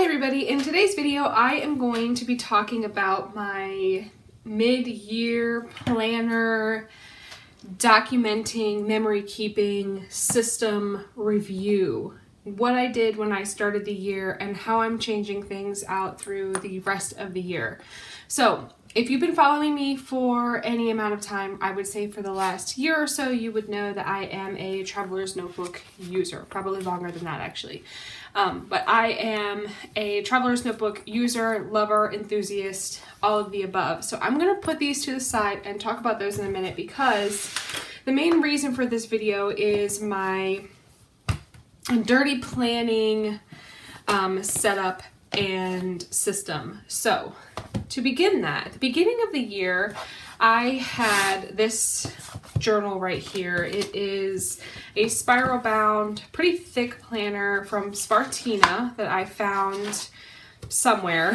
everybody, in today's video I am going to be talking about my mid-year planner documenting memory keeping system review. What I did when I started the year and how I'm changing things out through the rest of the year. So if you've been following me for any amount of time, I would say for the last year or so, you would know that I am a Traveler's Notebook user, probably longer than that actually. But I am a Traveler's Notebook user, lover, enthusiast, all of the above. So I'm going to put these to the side and talk about those in a minute because the main reason for this video is my dirty planning setup and system. So to begin that, at the beginning of the year, I had this journal right here. It is a spiral bound, pretty thick planner from Spartina that I found somewhere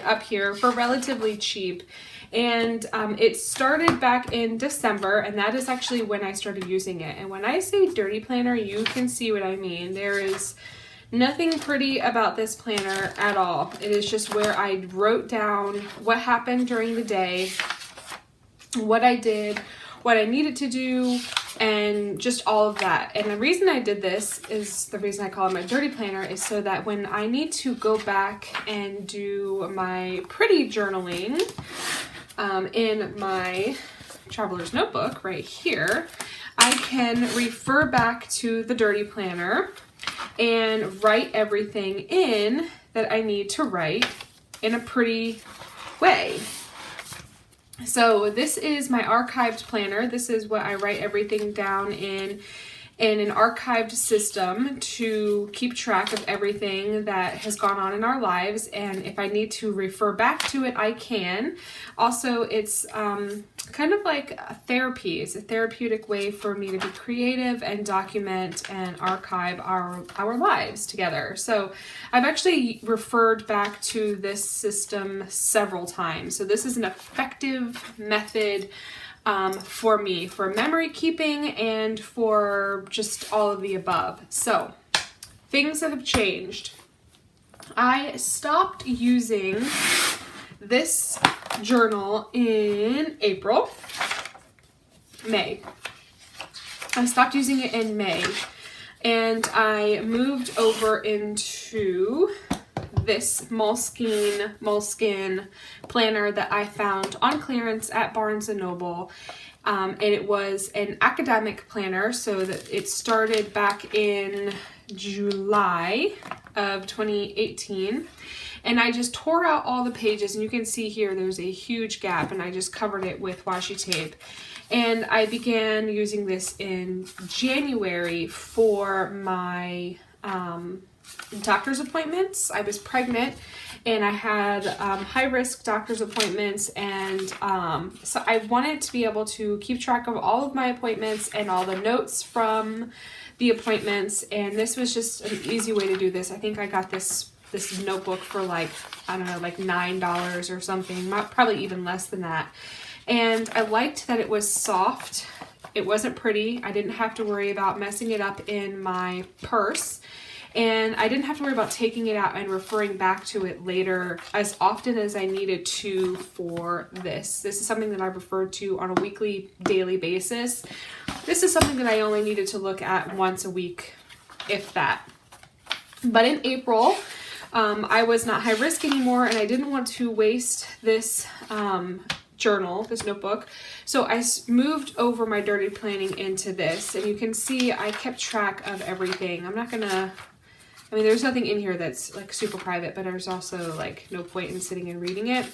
up here for relatively cheap. And it started back in December, and that is actually when I started using it. And when I say dirty planner, you can see what I mean. There is nothing pretty about this planner at all. It is just where I wrote down what happened during the day, what I did, what I needed to do, and just all of that. And the reason I did this is, the reason I call it my dirty planner, is so that when I need to go back and do my pretty journaling in my Traveler's Notebook right here, I can refer back to the dirty planner and write everything in that I need to write in a pretty way. So this is my archived planner. This is what I write everything down in an archived system to keep track of everything that has gone on in our lives. And if I need to refer back to it, I can. Also, it's kind of like a therapy. It's a therapeutic way for me to be creative and document and archive our lives together. So I've actually referred back to this system several times. So this is an effective method for me, for memory keeping and for just all of the above. So things that have changed. I stopped using this journal in May. I stopped using it in May, and I moved over into this Moleskine planner that I found on clearance at Barnes & Noble. And it was an academic planner, so that it started back in July of 2018. And I just tore out all the pages, and you can see here there's a huge gap, and I just covered it with washi tape. And I began using this in January for my doctor's appointments. I was pregnant and I had high-risk doctor's appointments, and so I wanted to be able to keep track of all of my appointments and all the notes from the appointments, and this was just an easy way to do this. I think I got this notebook for like, I don't know, like $9 or something, probably even less than that. And I liked that it was soft. It wasn't pretty. I didn't have to worry about messing it up in my purse. And I didn't have to worry about taking it out and referring back to it later as often as I needed to for this. This is something that I referred to on a weekly, daily basis. This is something that I only needed to look at once a week, if that. But in April, I was not high risk anymore, and I didn't want to waste this journal, this notebook. So I moved over my dirty planning into this, and you can see I kept track of everything. I mean, there's nothing in here that's like super private, but there's also like no point in sitting and reading it.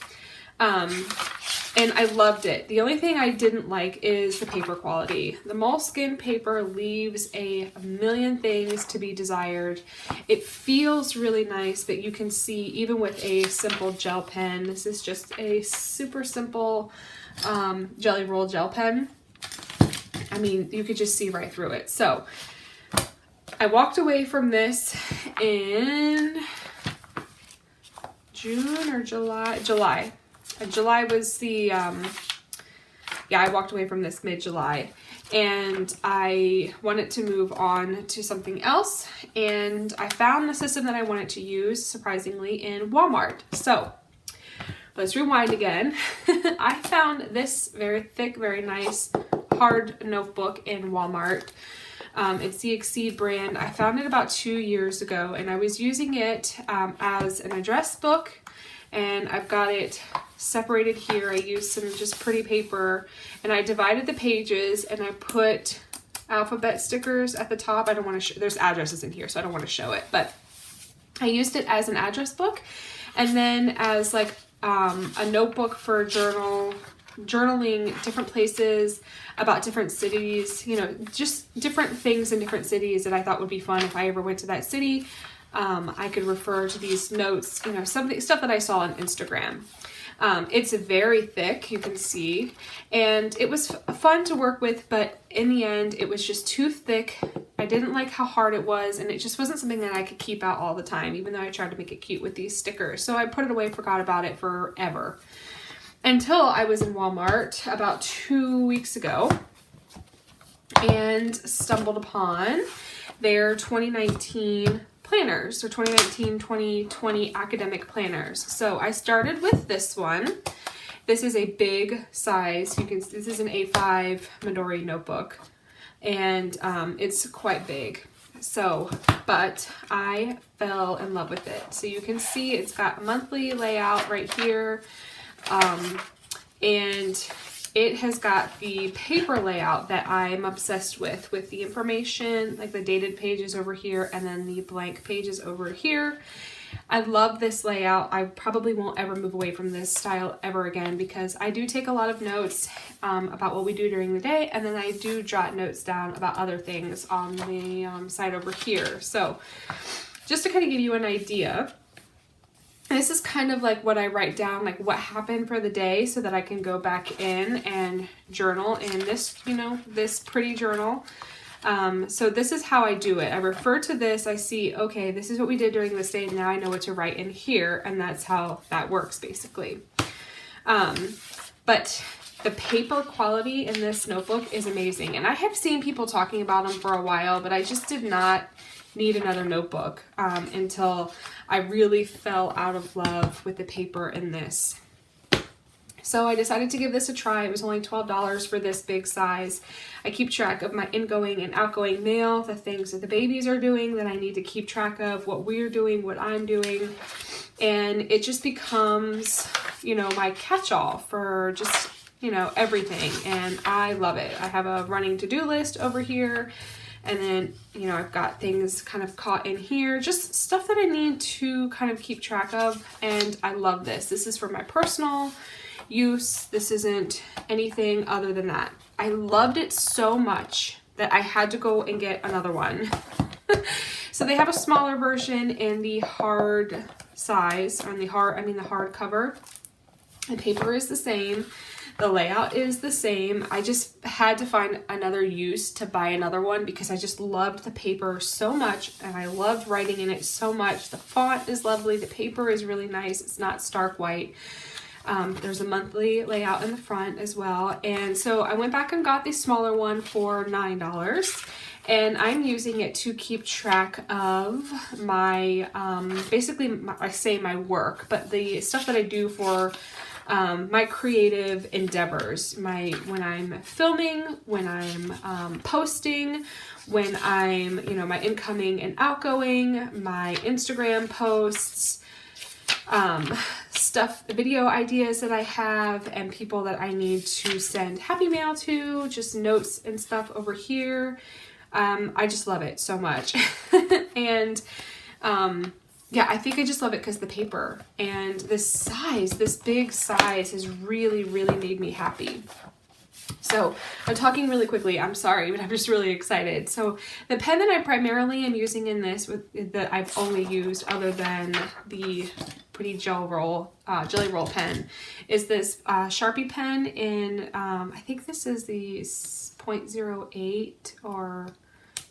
And I loved it. The only thing I didn't like is the paper quality. The Moleskine paper leaves a million things to be desired. It feels really nice, but you can see even with a simple gel pen, this is just a super simple Jelly Roll gel pen. I mean, you could just see right through it. So I walked away from this in June or July. July was the yeah, I walked away from this mid-July, and I wanted to move on to something else, and I found the system that I wanted to use, surprisingly, in Walmart. So let's rewind again. I found this very thick, very nice, hard notebook in Walmart. It's the Exceed brand. I found it about 2 years ago, and I was using it as an address book, and I've got it separated here. I used some just pretty paper, and I divided the pages, and I put alphabet stickers at the top. I don't want to there's addresses in here, so I don't want to show it, but I used it as an address book, and then as like a notebook for journaling different places about different cities, you know, just different things in different cities that I thought would be fun if I ever went to that city. I could refer to these notes, you know, stuff that I saw on Instagram. It's very thick, you can see, and it was fun to work with, but in the end, it was just too thick. I didn't like how hard it was, and it just wasn't something that I could keep out all the time, even though I tried to make it cute with these stickers. So I put it away, forgot about it forever, until I was in Walmart about 2 weeks ago and stumbled upon their 2019 planners, or 2019-2020 academic planners. So I started with this one. This is a big size. This is an A5 Midori notebook, and it's quite big. So, but I fell in love with it. So you can see it's got a monthly layout right here, and it has got the paper layout that I'm obsessed with the information, like the dated pages over here and then the blank pages over here. I love this layout. I probably won't ever move away from this style ever again, because I do take a lot of notes about what we do during the day, and then I do jot notes down about other things on the side over here. So just to kind of give you an idea, this is kind of like what I write down, like what happened for the day, so that I can go back in and journal in this, you know, this pretty journal. So this is how I do it. I refer to this, I see, okay, this is what we did during this day, now I know what to write in here, and that's how that works basically. But the paper quality in this notebook is amazing, and I have seen people talking about them for a while, but I just did not need another notebook until I really fell out of love with the paper in this. So I decided to give this a try. It was only $12 for this big size. I keep track of my incoming and outgoing mail, the things that the babies are doing that I need to keep track of, what we're doing, what I'm doing. And it just becomes, you know, my catch-all for just, you know, everything. And I love it. I have a running to-do list over here. And then, you know, I've got things kind of caught in here, just stuff that I need to kind of keep track of. And I love this. This is for my personal use. This isn't anything other than that. I loved it so much that I had to go and get another one. So they have a smaller version in the hard size, on the hard cover. The paper is the same. The layout is the same. I just had to find another use to buy another one, because I just loved the paper so much, and I loved writing in it so much. The font is lovely. The paper is really nice. It's not stark white. There's a monthly layout in the front as well. And so I went back and got the smaller one for $9. And I'm using it to keep track of my, basically, I say my work, but the stuff that I do for my creative endeavors, when I'm filming, when I'm posting, when I'm, you know, my incoming and outgoing, my Instagram posts, stuff, video ideas that I have, and people that I need to send happy mail to, just notes and stuff over here. I just love it so much. And yeah, I think I just love it because the paper and this size, this big size, has really, really made me happy. So I'm talking really quickly, I'm sorry, but I'm just really excited. So the pen that I primarily am using in this, that I've only used other than the pretty jelly roll pen, is this Sharpie pen in, I think this is the 0.08 or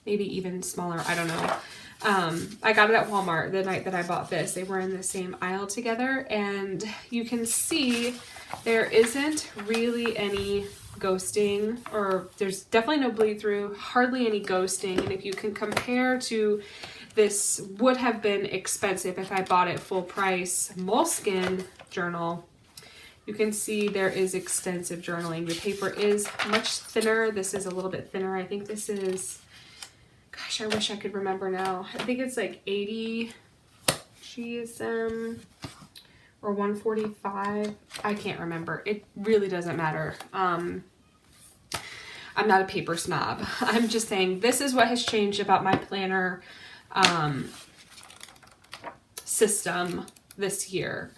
maybe even smaller, I don't know. I got it at Walmart the night that I bought this. They were in the same aisle together, and you can see there isn't really any ghosting, or there's definitely no bleed through, hardly any ghosting. And if you can compare to this would have been expensive if I bought it full price Moleskine journal, you can see there is extensive journaling. The paper is much thinner. This is a little bit thinner. I think this is, gosh, I wish I could remember now. I think it's like 80 GSM or 145. I can't remember. It really doesn't matter. I'm not a paper snob. I'm just saying this is what has changed about my planner system this year.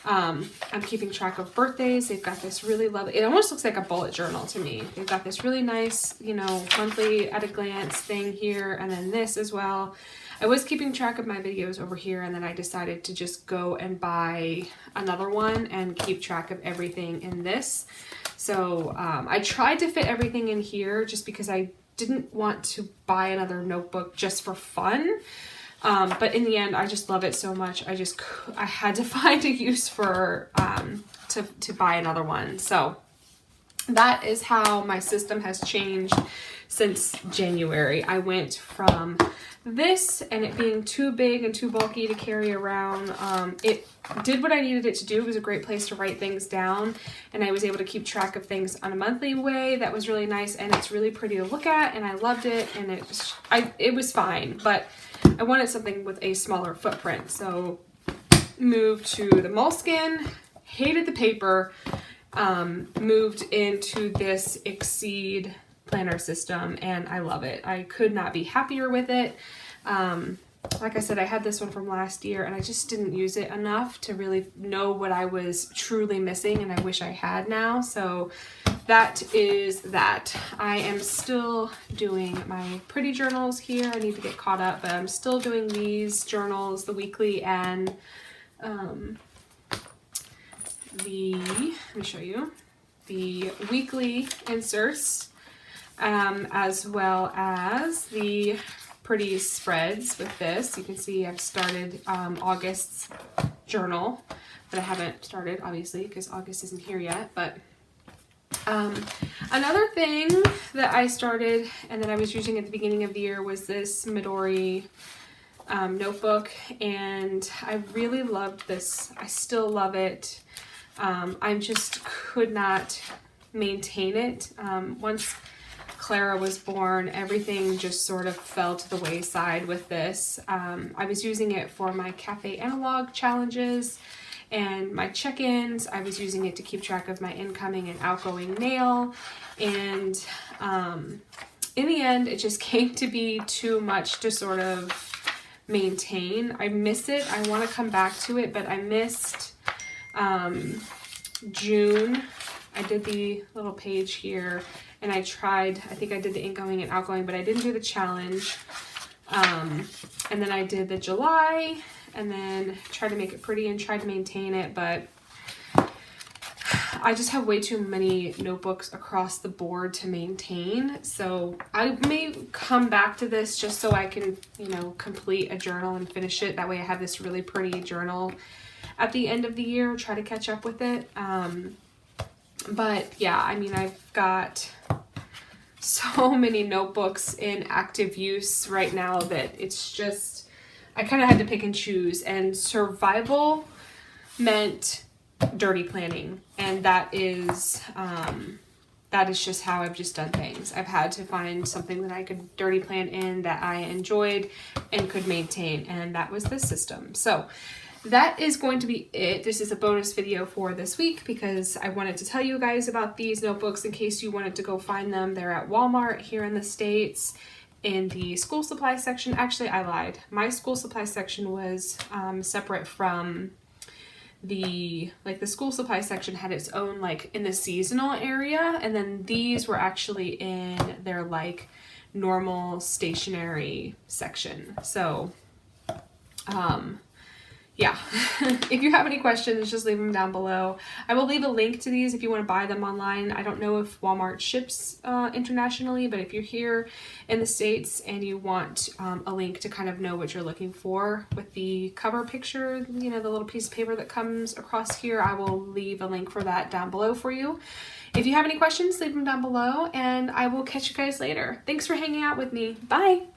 I'm keeping track of birthdays. They've got this really lovely, it almost looks like a bullet journal to me. They've got this really nice, you know, monthly at a glance thing here, and then this as well. I was keeping track of my videos over here, and then I decided to just go and buy another one and keep track of everything in this. So I tried to fit everything in here just because I didn't want to buy another notebook just for fun. But in the end, I just love it so much. I had to find a use for, to buy another one. So that is how my system has changed since January. I went from this and it being too big and too bulky to carry around. It did what I needed it to do. It was a great place to write things down, and I was able to keep track of things on a monthly way. That was really nice, and it's really pretty to look at, and I loved it, and it was fine, but I wanted something with a smaller footprint. So moved to the Moleskine, hated the paper, moved into this Exceed planner system, and I love it. I could not be happier with it. Like I said, I had this one from last year, and I just didn't use it enough to really know what I was truly missing, and I wish I had now. So that is that. I am still doing my pretty journals here. I need to get caught up, but I'm still doing these journals, the weekly and let me show you, the weekly inserts, as well as the pretty spreads with this. You can see I've started August's journal, but I haven't started obviously because August isn't here yet. But another thing that I started and that I was using at the beginning of the year was this Midori notebook, and I really loved this. I still love it. I just could not maintain it. Once Clara was born, everything just sort of fell to the wayside with this. I was using it for my Cafe Analog challenges and my check-ins. I was using it to keep track of my incoming and outgoing mail, and in the end it just came to be too much to sort of maintain. I miss it. I want to come back to it, but I missed June. I did the little page here, and I think I did the incoming and outgoing, but I didn't do the challenge. And then I did the July, and then tried to make it pretty and tried to maintain it, but I just have way too many notebooks across the board to maintain. So I may come back to this just so I can, you know, complete a journal and finish it. That way I have this really pretty journal at the end of the year, try to catch up with it. But yeah, I mean, I've got so many notebooks in active use right now that it's just, I kind of had to pick and choose, and survival meant dirty planning, and that is just how I've just done things. I've had to find something that I could dirty plan in that I enjoyed and could maintain, and that was this system. So that is going to be it. This is a bonus video for this week because I wanted to tell you guys about these notebooks in case you wanted to go find them. They're at Walmart here in the States in the school supply section. Actually, I lied. My school supply section was separate from the school supply section had its own, like, in the seasonal area, and then these were actually in their, like, normal stationery section. So, yeah, if you have any questions, just leave them down below. I will leave a link to these if you want to buy them online. I don't know if Walmart ships internationally, but if you're here in the States and you want a link to kind of know what you're looking for with the cover picture, you know, the little piece of paper that comes across here, I will leave a link for that down below for you. If you have any questions, leave them down below, and I will catch you guys later. Thanks for hanging out with me. Bye!